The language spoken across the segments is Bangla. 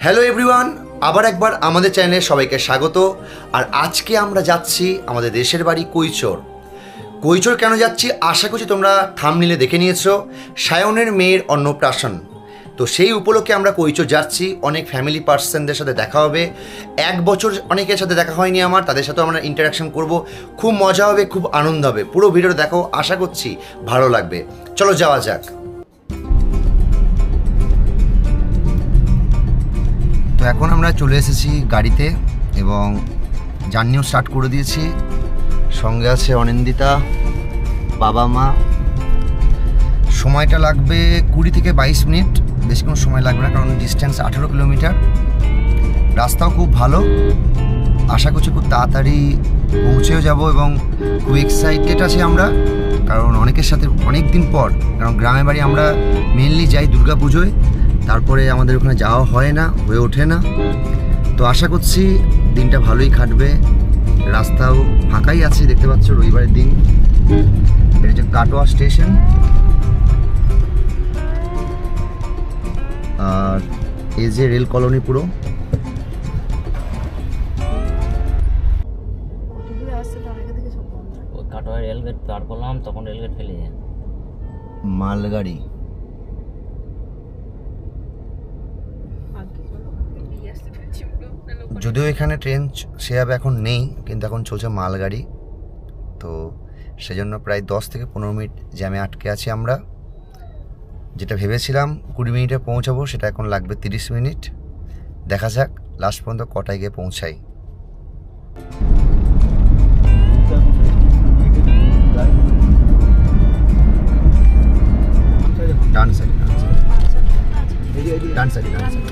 হ্যালো এভরিওয়ান, আবার একবার আমাদের চ্যানেলে সবাইকে স্বাগত। আর আজকে আমরা যাচ্ছি আমাদের দেশের বাড়ি কৈচর। কৈচর কেন যাচ্ছি আশা করছি তোমরা থাম্বনেইলে দেখে নিয়েছো, সায়নের মেয়ের অন্নপ্রাশন। তো সেই উপলক্ষে আমরা কৈচর যাচ্ছি। অনেক ফ্যামিলি পার্সনদের সাথে দেখা হবে, 1 বছর অনেকের সাথে দেখা হয়নি আমার, তাদের সাথেও আমরা ইন্টারাকশন করব। খুব মজা হবে, খুব আনন্দ হবে। পুরো ভিডিওটা দেখো, আশা করছি ভালো লাগবে। চলো যাওয়া যাক। তো এখন আমরা চলে এসেছি গাড়িতে এবং জার্নিও স্টার্ট করে দিয়েছি। সঙ্গে আছে অনিন্দিতা, বাবা মা। সময়টা লাগবে 20 থেকে 22 মিনিট, বেশি কোনো সময় লাগবে না, কারণ ডিস্টেন্স 18 কিলোমিটার। রাস্তাও খুব ভালো, আশা করছি খুব তাড়াতাড়ি পৌঁছেও যাব এবং খুব এক্সাইটেড আছি আমরা, কারণ অনেকের সাথে অনেক দিন পর, কারণ গ্রামের বাড়ি আমরা মেনলি যাই দুর্গা পুজোয়, তারপরে আমাদের ওখানে যাওয়া হয় না, হয়ে ওঠে না। তো আশা করছি দিনটা ভালোই কাটবে। রাস্তাও ফাঁকাই আছে, দেখতে পাচ্ছ রবিবারের দিন। এটা হচ্ছে কাটোয়া স্টেশন। আর এই যে রেল কলোনি পুরো। কাটোয়া রেলগেট পার করলাম, তখন রেলগেট ফেলে যায়। মালগাড়ি যদিও এখানে ট্রেন সেভাবে এখন নেই, কিন্তু এখন চলছে মালগাড়ি। তো সেজন্য প্রায় 10 থেকে 15 মিনিট জ্যামে আটকে আছি আমরা। যেটা ভেবেছিলাম 20 মিনিটে পৌঁছাবো, সেটা এখন লাগবে 30 মিনিট। দেখা যাক লাস্ট পর্যন্ত কটায় গিয়ে পৌঁছাই। ডান সাইড, ডান সাইড, ডান সাইড।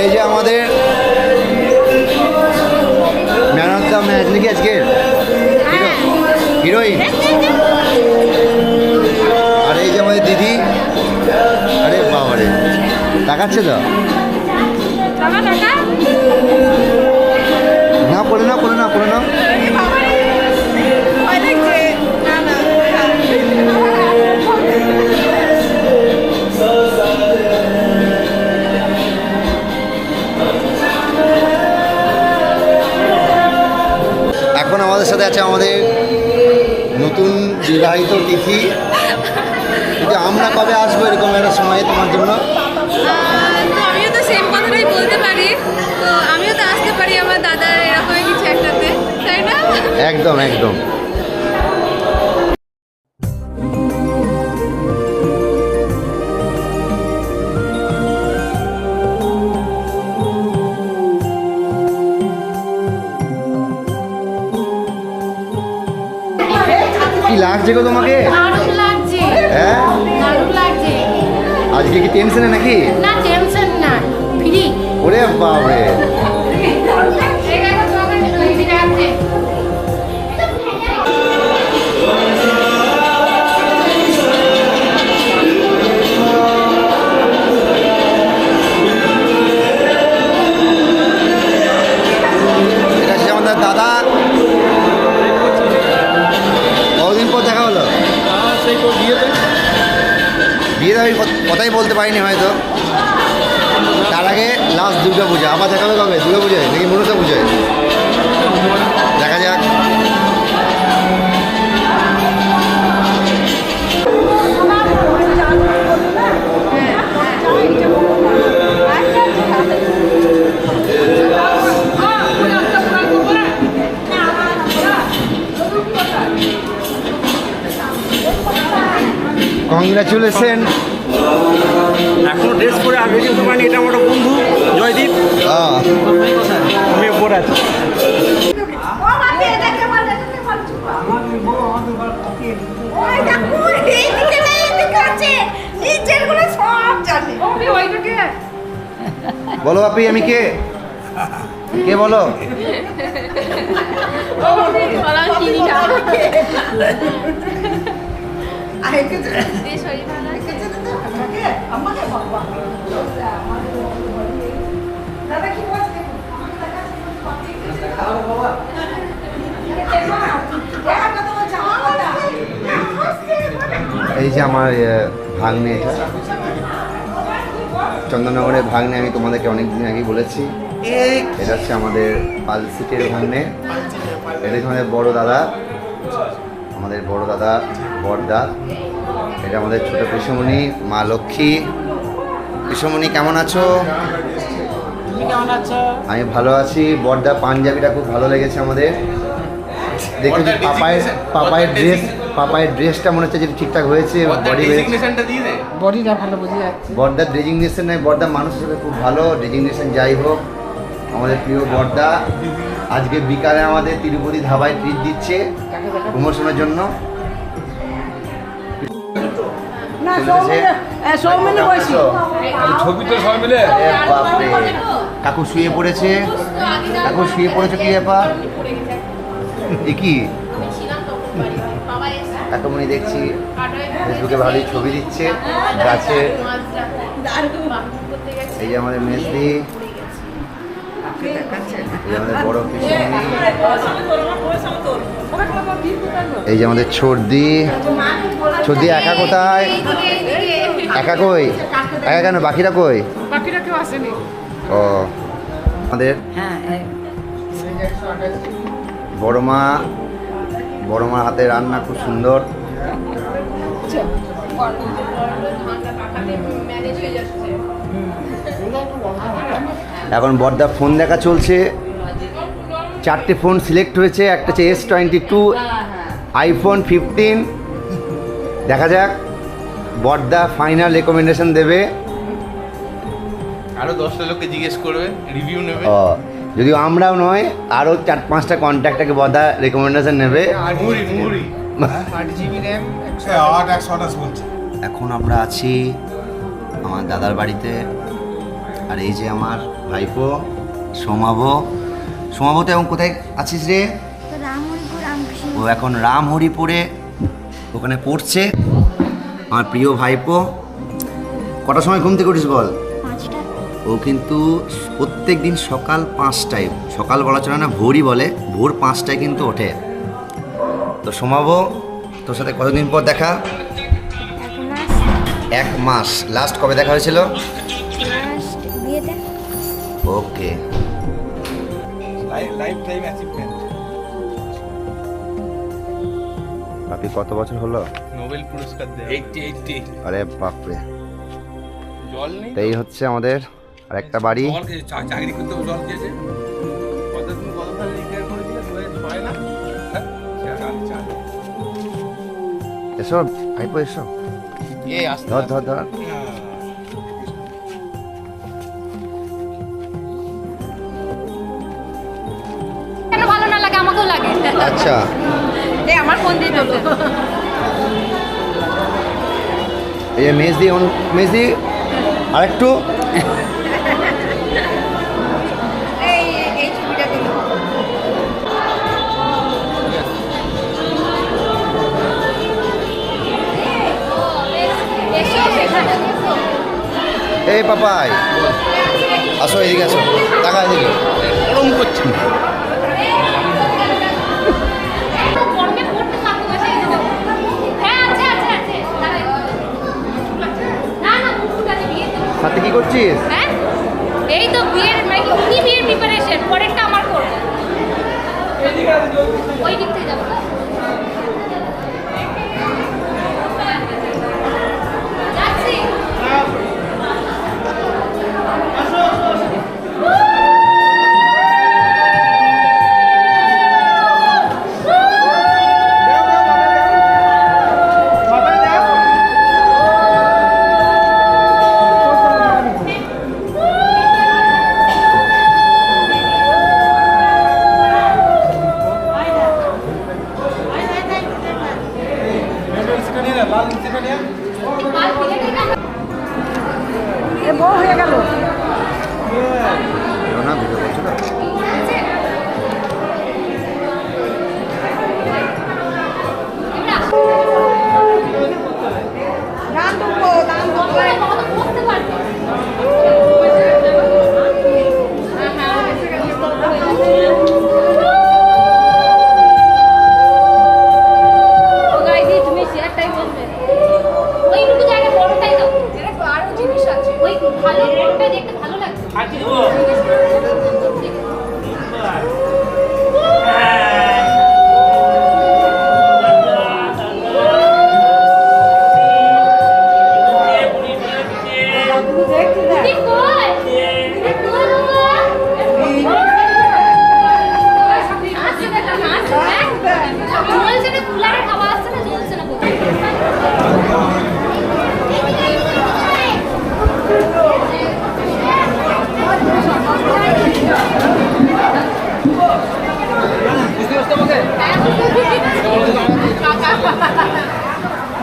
এই যে আমাদের ম্যান অফ দ্য ম্যাচ নাকি আজকের হিরোইন। আর এই যে আমাদের দিদি। আরে বাবারে, তাকাচ্ছে তো না, পড়ে না, পড়ে না, পড়ে না। এখন আমাদের সাথে আছে আমাদের নতুন বিবাহিত তিথি। কিন্তু আমরা কবে আসবো এরকম একটা সময় তোমার জন্য? আমিও তো সেম কথাটাই বলতে পারি, তো আমিও তো আসতে পারি আমার দাদার এরকম কিছু একটাতে, তাই না? একদম একদম। কি লাগছে গো তোমাকে? দারুণ লাগছে। হ্যাঁ, দারুণ লাগছে। আজকে কি টেনশনে নাকি? না টেনশন না, ফ্রি। ওরে বাপরে, এটা হচ্ছে আমাদের দাদা। কতদিন পর দেখা হলো? বিয়েতে আমি কথাই বলতে পারিনি হয়তো। তার আগে লাস্ট দুর্গা পূজা, আবার দেখা হবে কবে? দুর্গা পূজায় নাকি মনসা পূজায়? দেখা যাক। কংগ্রাচুলেশন। এখনো ড্রেস পরে আগে যেতে পারিনি। এটা আমার বন্ধু জয়দীপ, আমি পরে আছি। ওই দেখো এইদিকে না এইদিকে আছে নিচের গুলো সব জানে ওরে ওইটাকে বলো আপনি আমি কে কে বলো বলা চিনি না আইকে এই শরীর ভালো আছে আমাকে বাবা দাদা কি বলছে এই যে আমার ভাগ্নে, এটা চন্দননগরের ভাগ্নে। আমি তোমাদেরকে অনেক দিন আগেই বলেছি, এটা হচ্ছে আমাদের পালসিটের ভাগ্নে। এটা হচ্ছে আমাদের বড় দাদা, আমাদের বড় দাদা বড়দা। এটা আমাদের ছোট পিসমণি মা লক্ষ্মী। পিসমণি কেমন আছো? আমি ভালো আছি। বড়দা পাঞ্জাবিটা খুব ভালো লেগেছে আমাদের। দেখো যে পাপায়ের ড্রেসটা মনে হচ্ছে যে ঠিকঠাক হয়েছে। বডিটা ভালো বুঝে যাচ্ছে। বড়দার ডেজিগনেশন নয়, বড়দা মানুষ হিসেবে খুব ভালো। ডেজিগনেশন যাই হোক, আমাদের প্রিয় বড়দা আজকে বিকালে আমাদের তিরুপতি ধাবায় ট্রিট দিচ্ছে প্রমোশনের জন্য। কাকু শুয়ে পড়েছে। কাকু শুয়ে পড়েছে, কি ব্যাপার? কি কাকুমণি দেখছি ফেসবুকে ভালোই ছবি দিচ্ছে গাছে। এই যে আমাদের মেসদি, এই যে আমাদের বড় পিসমণি, এই যে আমাদের ছোটদি। ছোটদি একা কোথায়? একা কই? একা কেন? বাকিরা কই? বাকিরা কেউ আসেনি। ও আমাদের বড় মা, বড় মার হাতে রান্না খুব সুন্দর। এখন বড়দা ফোন দেখা চলছে। 4টে ফোন সিলেক্ট হয়েছে। একটা হচ্ছে S22, iPhone 15। দেখা যাক বড়দা ফাইনাল রেকমেন্ডেশন দেবে। আরো 10টা লোককে জিজ্ঞেস করবে, রিভিউ নেবে। যদিও আমরাও নয়, আরও 4-5টা কন্ট্যাক্টটাকে বড়দা রেকমেন্ডেশন নেবে। এখন আমরা আছি আমার দাদার বাড়িতে। আর এই যে আমার ভাইপো সোমাব। সোমাব তো এখন কোথায় আছিস রে? ও এখন রামহরিপুরে ওখানে পড়ছে। আমার প্রিয় ভাইপো। কটার সময় ঘুম থেকে উঠিস বল? ও কিন্তু প্রত্যেক দিন সকাল 5টায়, সকাল বলা চলে না, ভোরই বলে, ভোর 5টায় কিন্তু ওঠে। তো সোমাবো, তোর সাথে কতদিন পর দেখা? 1 মাস। লাস্ট কবে দেখা হয়েছিল? ওকে। বাপি কত বছর হলো? নোবেল পুরস্কার দেয় 80 আরে বাপরে। জল নেই। এই হচ্ছে আমাদের আরেকটা বাড়ি। জল খেয়েছে, চাকরি করতে জল খেয়েছে। কতদিন কতবার রিটায়ার করেছিল? 2006 না? এসো ভাইপো এসো। এই আসতে ধর ধর ধর। কেন ভালো না লাগে? আমাকেও লাগে। আচ্ছা, এই আমার ফোন দিয়ে দেবো। এই যে মেজদি, মেজদি আরেকটু। এই ছবিটা দিল এই পাপাই আসো, এদিকে আসো, টাকা এদিকে। গরম করছে। সাথে কি করছিস? হ্যাঁ, এই তো বিয়ের উনি বিয়ের প্রিপারেশন, পরেরটা আমার করব। ওই দিক থেকে যাবো। যাচ্ছি।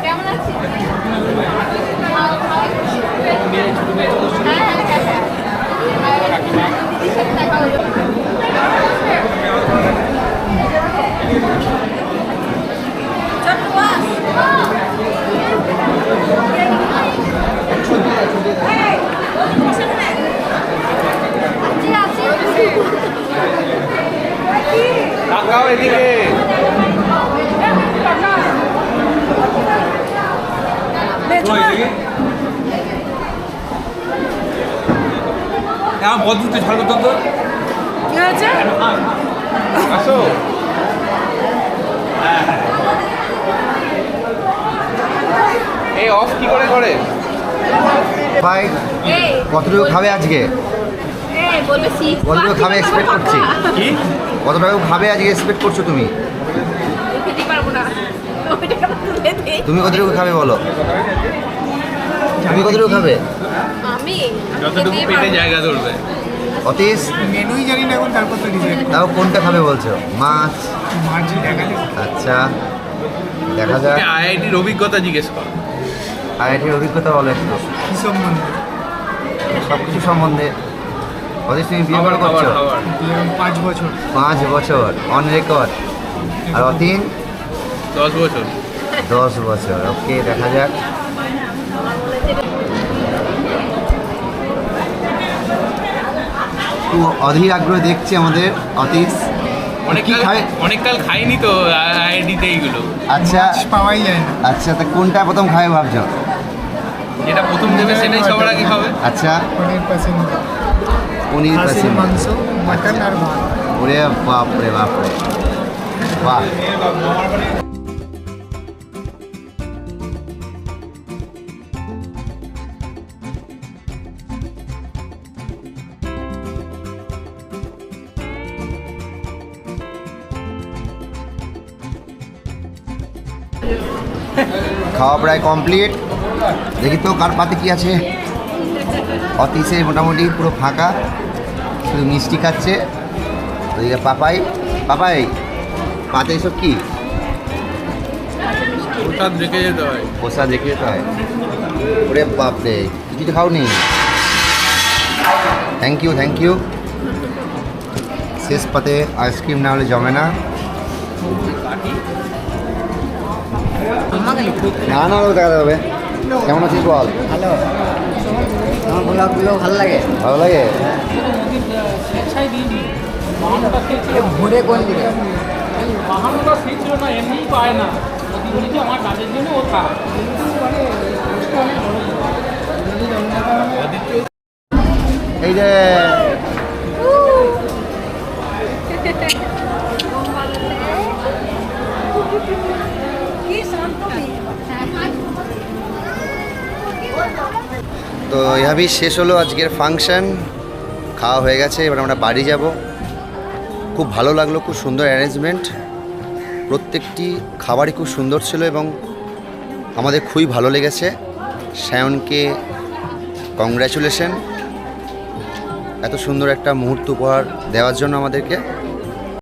কেমন আছিস? হ্যাঁ, হ্যাঁ, হ্যাঁ। দিদির সাথে দেখা হলো। তাকাও এদিকে। আমার বদলতে ছাড়বো তো কি হয়েছে? আসো। এই অফ কি করে করে? ভাই এই কতটুকু খাবে আজকে? এই বলবে শীত কতটুকু খাবে এক্সপেক্ট করছি? কি কতটুকু খাবে আজকে এক্সপেক্ট করছো তুমি? খেতে পারবো না। ওইটা তুলে দে। তুমি কতটুকু খাবে বলো? তুমি কতটুকু খাবে? আমি যতটুকু খেতেই পেটে পারবো না। জায়গা ধরবে। অতীশ মেনুই জানি না এখন, তারপর তো ডিসাইড তাও কোনটা খাবে বলছো? মাছ? মাঝি দেখালে আচ্ছা দেখা যাক। আইআইটির অভিজ্ঞতা জিজ্ঞেস কর। আইআইটির অভিজ্ঞতা বলো একটু কি সম্বন্ধে সব কিছু সম্বন্ধে। অতীশ তুমি বিয়ে খাবার করে খাবার করছো? খাবার। 5 বছর 5 বছর অন রেকর্ড। আর অতীন 10 বছর। 10 বছর। ওকে দেখা যাক। খুব অধীর আগ্রহ দেখছি আমাদের অতীশ। কি খাবে? অনেক কাল খাইনি তো আইআইটিতে এইগুলো। আচ্ছা পাওয়াই যায় না। আচ্ছা তা কোনটা প্রথম খাবে ভাবছো? যেটা প্রথম দেবে সেটাই সবার আগে খাবে। আচ্ছা 100% পনির খাসির পাসিন। মাংস, মাটন আর ভাত। ওরে বাপরে বাপরে বাহ। খাওয়া প্রায় কমপ্লিট। দেখি তো কার পাতে কি আছে। অতীশে মোটামুটি পুরো ফাঁকা, শুধু মিষ্টি খাচ্ছে। ওইদিকে পাপাই পাপাই পাতে এসব কি? প্রসাদ রেখে যেতে হয়। পোষা দেখে তো হয়। ওরে বাপরে কিছু খাওনি? Thank you thank you. শেষ পাতে আইসক্রিম না হলে জমে না। না না ওটা দেখাতে হবে। কেমন আছিস বল? ভালো আমার ব্লগগুলো ভালো লাগে। ভালো লাগে? ঘুরে কোন দিকে? বাহান্নটা সিট ছিল না, এমনিই পায় না। বলেছি আমার কাজের জন্য ও থাক, কিন্তু মানে কষ্ট অনেক বড়। এই যে তো এভাবেই শেষ হলো আজকের ফাংশন। খাওয়া হয়ে গেছে, এবার আমরা বাড়ি যাব। খুব ভালো লাগলো, খুব সুন্দর অ্যারেঞ্জমেন্ট। প্রত্যেকটি খাবারই খুব সুন্দর ছিল এবং আমাদের খুবই ভালো লেগেছে। সায়নকে কংগ্র্যাচুলেশন এত সুন্দর একটা মুহূর্ত উপহার দেওয়ার জন্য আমাদেরকে।